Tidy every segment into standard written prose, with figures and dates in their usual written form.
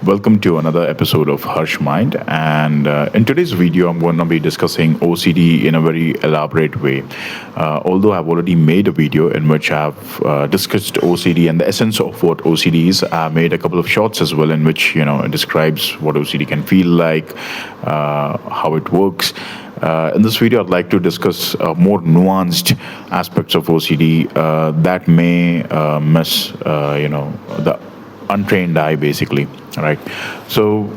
Welcome to another episode of Harsh Mind. And in today's video, I'm going to be discussing OCD in a very elaborate way. Although I've already made a video in which I've discussed OCD and the essence of what OCD is, I made a couple of shorts as well in which it describes what OCD can feel like, how it works. In this video, I'd like to discuss more nuanced aspects of OCD that may miss, the untrained eye, basically. Right. So,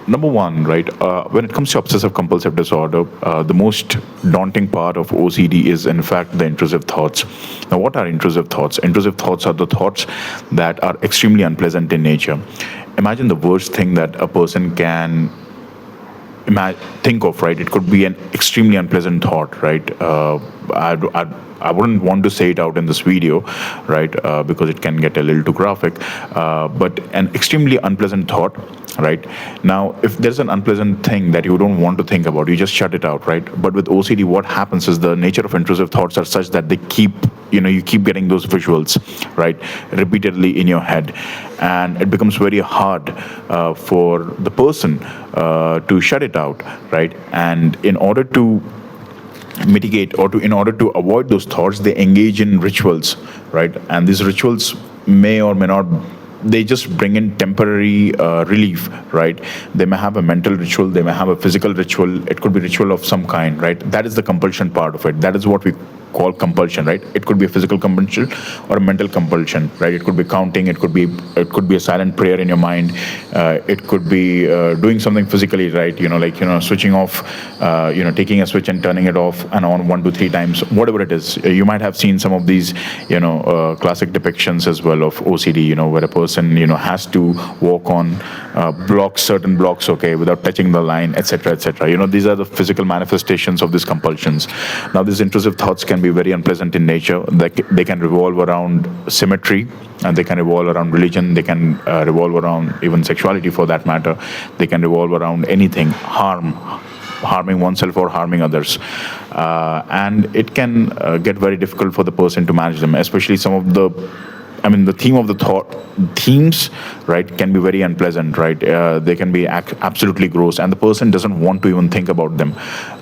number one, right, when it comes to obsessive compulsive disorder, the most daunting part of OCD is, in fact, the intrusive thoughts. Now, what are intrusive thoughts? Intrusive thoughts are the thoughts that are extremely unpleasant in nature. Imagine the worst thing that a person can think of, right? It could be an extremely unpleasant thought, right? I wouldn't want to say it out in this video, right? Because it can get a little too graphic. But an extremely unpleasant thought, right? Now, if there's an unpleasant thing that you don't want to think about, you just shut it out, right? But with OCD, what happens is the nature of intrusive thoughts are such that they keep, you keep getting those visuals, right? Repeatedly in your head. And it becomes very hard for the person to shut it out, right? And in order to mitigate or in order to avoid those thoughts, they engage in rituals, right? And these rituals may or may not, they just bring in temporary relief, right? They may have a mental ritual, they may have a physical ritual, it could be ritual of some kind, right? That is the compulsion part of it. That is what we call compulsion, right? It could be a physical compulsion or a mental compulsion, right? It could be counting, it could be a silent prayer in your mind, it could be doing something physically, right? Switching off, taking a switch and turning it off and on 1 to 3 times, whatever it is. You might have seen some of these classic depictions as well of OCD, where a person has to walk on certain blocks, okay, without touching the line, etc., etc. These are the physical manifestations of these compulsions. Now, these intrusive thoughts can be very unpleasant in nature. They can revolve around symmetry, and they can revolve around religion. They can revolve around even sexuality, for that matter. They can revolve around anything, harming oneself or harming others. And it can get very difficult for the person to manage them, especially some of the theme of the themes, right, can be very unpleasant, right? They can be absolutely gross, and the person doesn't want to even think about them,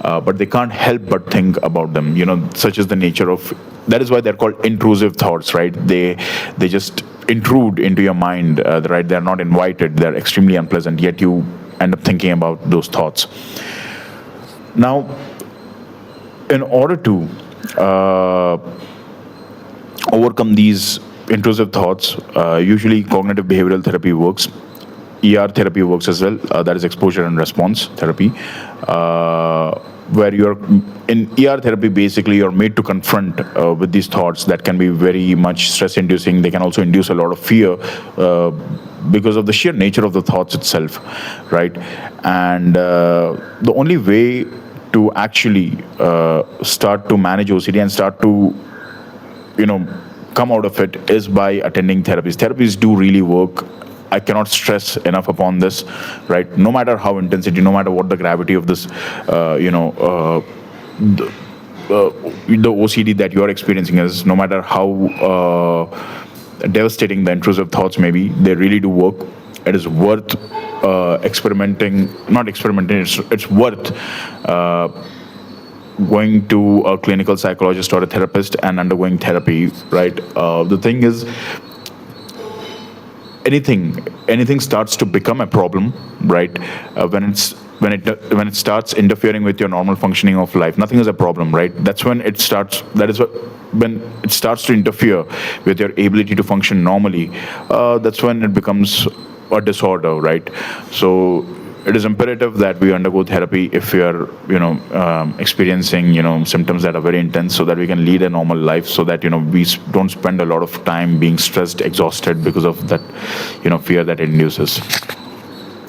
but they can't help but think about them. Such is the nature of. That is why they're called intrusive thoughts, right? They just intrude into your mind, right? They're not invited. They're extremely unpleasant. Yet you end up thinking about those thoughts. Now, in order to overcome these intrusive thoughts, usually cognitive behavioral therapy works. ER therapy works as well. That is exposure and response therapy, where you're in ER therapy. Basically, you're made to confront with these thoughts that can be very much stress-inducing. They can also induce a lot of fear because of the sheer nature of the thoughts itself, right? And the only way to actually start to manage OCD and start to, come out of it is by attending therapies. Therapies do really work. I cannot stress enough upon this, right? No matter how intensity, no matter what the gravity of this, the OCD that you're experiencing is, no matter how devastating the intrusive thoughts may be, they really do work. It is worth it's worth going to a clinical psychologist or a therapist and undergoing therapy, right? The thing is, anything starts to become a problem, right? When it starts interfering with your normal functioning of life. Nothing is a problem, right? That's when it starts. When it starts to interfere with your ability to function normally. That's when it becomes a disorder, right? So it is imperative that we undergo therapy if we are, experiencing, symptoms that are very intense, so that we can lead a normal life, so that, we don't spend a lot of time being stressed, exhausted because of that, fear that it induces.